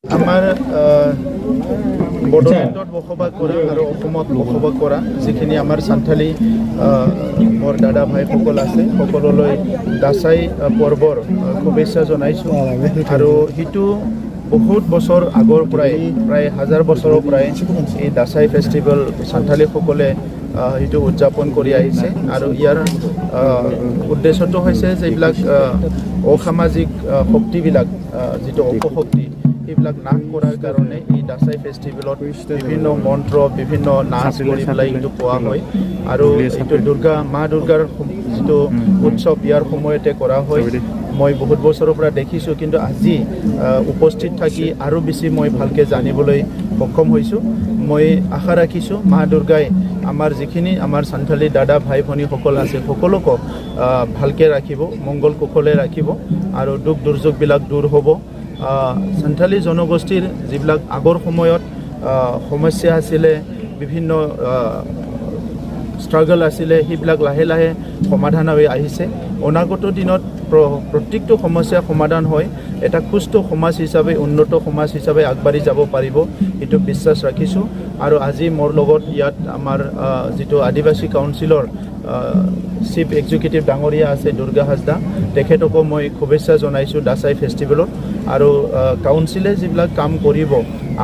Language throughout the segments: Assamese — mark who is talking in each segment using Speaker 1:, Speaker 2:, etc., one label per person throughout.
Speaker 1: আমাৰ বড়োলেণ্ডত বসবাস কৰা আৰু অসমত বসবাস কৰা যিখিনি আমাৰ সান্থালী মোৰ দাদা ভাইসকল আছে সকলোলৈ দাসাই পৰ্বৰ শুভেচ্ছা জনাইছোঁ আৰু সেইটো বহুত বছৰ আগৰ পৰাই প্ৰায় 1000 বছৰৰ পৰাই এই দাসাই ফেষ্টিভেল সান্থালীসকলে সেইটো উদযাপন কৰি আহিছে আৰু ইয়াৰ উদ্দেশ্যটো হৈছে যে এইবিলাক অসামাজিক শক্তিবিলাক যিটো অপশক্তি এইবিলাক নাশ কৰাৰ কাৰণে এই দাসাই ফেষ্টিভেলত বিভিন্ন মন্ত্ৰ বিভিন্ন নাচ কৰি পেলাই এইটো কোৱা হয় আৰু এইটো মা দুৰ্গাৰ যিটো উৎসৱ ইয়াৰ সময়তে কৰা হয়। মই বহুত বছৰৰ পৰা দেখিছোঁ কিন্তু আজি উপস্থিত থাকি আৰু বেছি মই ভালকৈ জানিবলৈ সক্ষম হৈছোঁ। মই আশা ৰাখিছোঁ মা দুৰ্গাই আমাৰ যিখিনি আমাৰ সান্থালী দাদা ভাই ভনীসকল আছে সকলোকে ভালকৈ ৰাখিব, মংগল কুশলে ৰাখিব আৰু দুখ দুৰ্যোগবিলাক দূৰ হ'ব। সান্থালী জনগোষ্ঠীৰ যিবিলাক আগৰ সময়ত সমস্যা আছিলে বিভিন্ন ষ্ট্ৰাগল আছিলে সেইবিলাক লাহে লাহে সমাধান হৈ আহিছে। অনাগত দিনত প্ৰত্যেকটো সমস্যা সমাধান হয় এটা সুস্থ সমাজ হিচাপে উন্নত সমাজ হিচাপে আগবাঢ়ি যাব পাৰিব এইটো বিশ্বাস ৰাখিছোঁ। আৰু আজি মোৰ লগত ইয়াত আমাৰ যিটো আদিবাসী কাউন্সিলৰ চিফ এক্সিকিউটিভ ডাঙৰীয়া আছে দুৰ্গা হাজদা, তেখেতকো মই শুভেচ্ছা জনাইছোঁ দাসাই ফেষ্টিভেলত। আৰু কাউন্সিলে যিবিলাক কাম কৰিব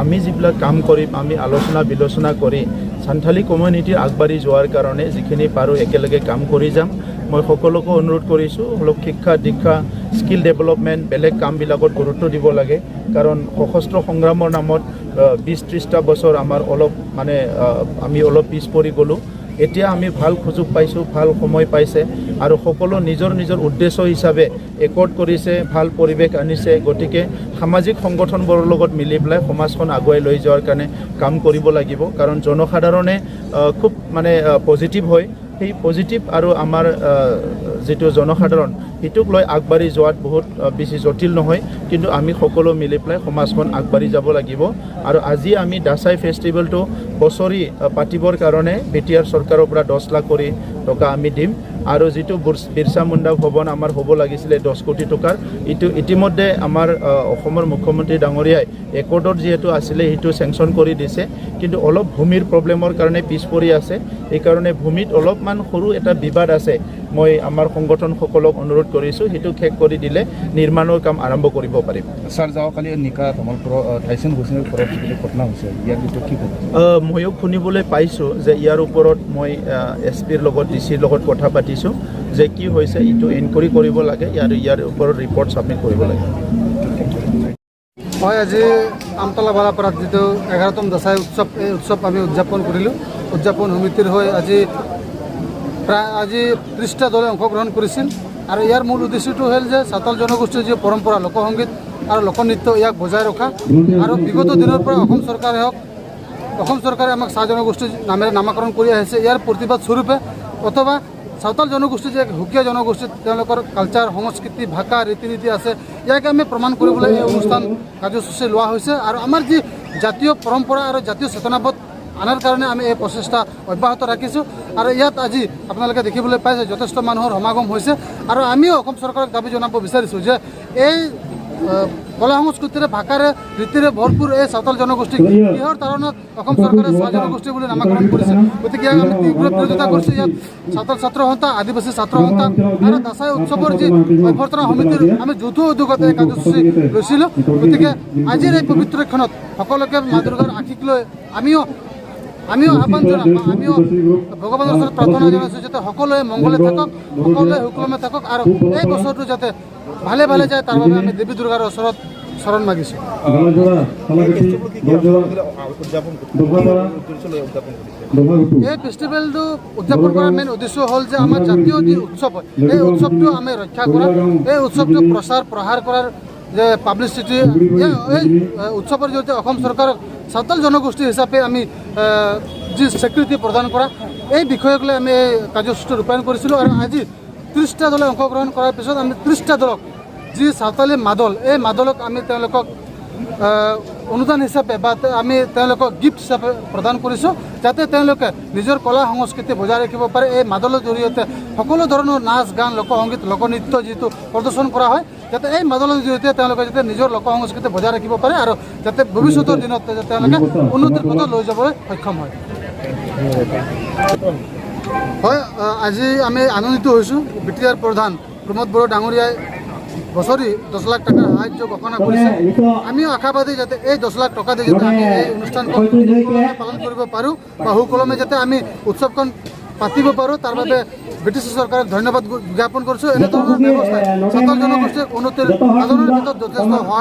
Speaker 1: আমি যিবিলাক কাম কৰিম আমি আলোচনা বিলোচনা কৰি সান্থালী কমিউনিটিৰ আগবাঢ়ি যোৱাৰ কাৰণে যিখিনি পাৰোঁ একেলগে কাম কৰি যাম। মই সকলোকে অনুৰোধ কৰিছোঁ অলপ শিক্ষা দীক্ষা স্কিল ডেভেলপমেণ্ট বেলেগ কামবিলাকত গুৰুত্ব দিব লাগে কাৰণ সশস্ত্ৰ সংগ্ৰামৰ নামত 20-30টা বছৰ আমাৰ অলপ আমি অলপ পিছ পৰি গ'লোঁ। এতিয়া আমি ভাল সুযোগ পাইছোঁ, ভাল সময় পাইছে আৰু সকলো নিজৰ নিজৰ উদ্দেশ্য হিচাপে একৰ্ড কৰিছে, ভাল পৰিৱেশ আনিছে। গতিকে সামাজিক সংগঠনবোৰৰ লগত মিলি পেলাই সমাজখন আগুৱাই লৈ যোৱাৰ কাৰণে কাম কৰিব লাগিব কাৰণ জনসাধাৰণে খুব পজিটিভ হয়। সেই পজিটিভ আৰু আমাৰ যিটো জনসাধাৰণ সেইটোক লৈ আগবাঢ়ি যোৱাত বহুত বেছি জটিল নহয়, কিন্তু আমি সকলো মিলি পেলাই সমাজখন আগবাঢ়ি যাব লাগিব। আৰু আজি আমি দাসাই ফেষ্টিভেলটো বছৰি পাতিবৰ কাৰণে বিটিআৰ চৰকাৰৰ পৰা 10 লাখ কোটি টকা আমি দিম আৰু যিটো বিৰছা মুণ্ডা ভৱন আমাৰ হ'ব লাগিছিলে 10 কোটি টকাৰ এইটো ইতিমধ্যে আমাৰ অসমৰ মুখ্যমন্ত্ৰী ডাঙৰীয়াই একৰ্ডত যিহেতু আছিলে সেইটো চেংচন কৰি দিছে, কিন্তু অলপ ভূমিৰ প্ৰব্লেমৰ কাৰণে পিছ পৰি আছে। এইকাৰণে ভূমিত অলপমান সৰু এটা বিবাদ আছে। মই আমাৰ সংগঠনসকলক অনুৰোধ কৰিছোঁ সেইটো শেষ কৰি দিলে নিৰ্মাণৰ কাম আৰম্ভ কৰিব পাৰিম।
Speaker 2: ছাৰ যোৱাকালি নিকা তামোলপুৰৰ টাইচন ভূষণৰ ওপৰত যিটো ঘটনা হৈছে ইয়াৰ বিষয়ে কি ক'ব?
Speaker 1: ময়ো শুনিবলৈ পাইছোঁ যে ইয়াৰ ওপৰত মই এছপিৰ লগত ডিচিৰ লগত কথা পাতিছোঁ যে কি হৈছে এইটো এনকুৱাৰী কৰিব লাগে আৰু ইয়াৰ ওপৰত ৰিপৰ্ট ছাবমিট কৰিব লাগে।
Speaker 3: মই আজি আমতলা বালাপাৰাত যিটো 11তম দাসাই উৎসৱ এই উৎসৱ আমি উদযাপন কৰিলোঁ। উদযাপন সমিতিৰ হৈ প্ৰায় 30টা দলে অংশগ্ৰহণ কৰিছিল আৰু ইয়াৰ মূল উদ্দেশ্যটো হ'ল যে চাওতাল জনগোষ্ঠীৰ যি পৰম্পৰা লোকসংগীত আৰু লোকনৃত্য ইয়াক বজাই ৰখা আৰু বিগত দিনৰ পৰা অসম চৰকাৰে আমাক চাহ জনগোষ্ঠীৰ নামেৰে নামাকৰণ কৰি আহিছে। ইয়াৰ প্ৰতিবাদ স্বৰূপে অথবা চাওতাল জনগোষ্ঠী যে সুকীয়া জনগোষ্ঠী তেওঁলোকৰ কালচাৰ সংস্কৃতি ভাষা ৰীতি নীতি আছে ইয়াকে আমি প্ৰমাণ কৰিবলৈ এই অনুষ্ঠান কাৰ্যসূচী লোৱা হৈছে আৰু আমাৰ যি জাতীয় পৰম্পৰা আৰু জাতীয় চেতনাবোধ আনাৰ কাৰণে আমি এই প্ৰচেষ্টা অব্যাহত ৰাখিছোঁ। আৰু ইয়াত আজি আপোনালোকে দেখিবলৈ পাইছে যথেষ্ট মানুহৰ সমাগম হৈছে আৰু আমিও অসম চৰকাৰক দাবী জনাব বিচাৰিছোঁ যে এই কলা সংস্কৃতিৰে ভাষাৰে ৰীতিৰে ভৰপূৰ এই চাওতাল জনগোষ্ঠীক কিহৰ তাৰণত অসম চৰকাৰে চাহ জনগোষ্ঠী বুলি নামাকৰণ কৰিছে। গতিকে ইয়াক আমি তীব্ৰ বিৰোধিতা কৰিছোঁ। ইয়াত চাওতাল ছাত্ৰ সন্থা আদিবাসী ছাত্ৰ সন্থা আৰু দাসাই উৎসৱৰ যি অভ্যৰ্থনা সমিতিৰ আমি যৌথ উদ্যোগতে এই কাৰ্যসূচী লৈছিলোঁ। গতিকে আজিৰ এই পবিত্ৰ ক্ষণত সকলোকে মা দুৰ্গাৰ আশীষ লৈ আমিও আহ্বান জনাম বা আমিও ভগৱানৰ ওচৰত প্ৰাৰ্থনা জনাইছোঁ যাতে সকলোৱে মংগলে থাকক, সকলোৱে সুকলমে থাকক আৰু এই বছৰটো যাতে ভালে ভালে যায় তাৰ বাবে আমি দেৱী দুৰ্গাৰ ওচৰত শৰণ মাগিছোঁ। এই ফেষ্টিভেলটো উদযাপন কৰাৰ মেইন উদ্দেশ্য হ'ল যে আমাৰ জাতীয় যি উৎসৱ হয় এই উৎসৱটো আমি ৰক্ষা কৰা, এই উৎসৱটো প্ৰচাৰ প্ৰসাৰ কৰাৰ যে পাব্লিচিটি এই উৎসৱৰ জৰিয়তে অসম চৰকাৰক চাওতাল জনগোষ্ঠী হিচাপে আমি যি স্বীকৃতি প্ৰদান কৰা এই বিষয়ক লৈ আমি এই কাৰ্যসূচীটো ৰূপায়ণ কৰিছিলোঁ। আৰু আজি 30টা দলে অংশগ্ৰহণ কৰাৰ পিছত আমি 30টা দলক যি চাওতালী মাদল এই মাদলক আমি তেওঁলোকক অনুদান হিচাপে বা আমি তেওঁলোকক গিফ্ট হিচাপে প্ৰদান কৰিছোঁ যাতে তেওঁলোকে নিজৰ কলা সংস্কৃতি বজাই ৰাখিব পাৰে। এই মাদলৰ জৰিয়তে সকলো ধৰণৰ নাচ গান লোকসংগীত লোকনৃত্য যিটো প্ৰদৰ্শন কৰা হয় যাতে এই মাদলৰ জৰিয়তে তেওঁলোকে যাতে নিজৰ লোক সংস্কৃতি বজাই ৰাখিব পাৰে আৰু যাতে ভৱিষ্যতৰ দিনত তেওঁলোকে উন্নতিৰ পথত লৈ যাবলৈ সক্ষম হয়। হয়, আজি আমি আনন্দিত হৈছোঁ। BTR প্ৰধান প্ৰমোদ বড়ো ডাঙৰীয়াই বছৰি 10 লাখ টকাৰ সাহায্য ঘোষণা কৰিছে। আমিও আশাবাদী যাতে এই 10 লাখ টকা দি যাতে আমি এই অনুষ্ঠানখন সুকলমে পালন কৰিব পাৰোঁ বা সুকলমে যাতে আমি উৎসৱখন পাতিব পাৰোঁ তাৰ বাবে ব্ৰিটিছ চৰকাৰক ধন্যবাদ জ্ঞাপন কৰিছোঁ। এনেধৰণৰ ব্যৱস্থাই চাওতাল জনগোষ্ঠীৰ উন্নতিৰ সাধনৰ ক্ষেত্ৰত যথেষ্ট সহায়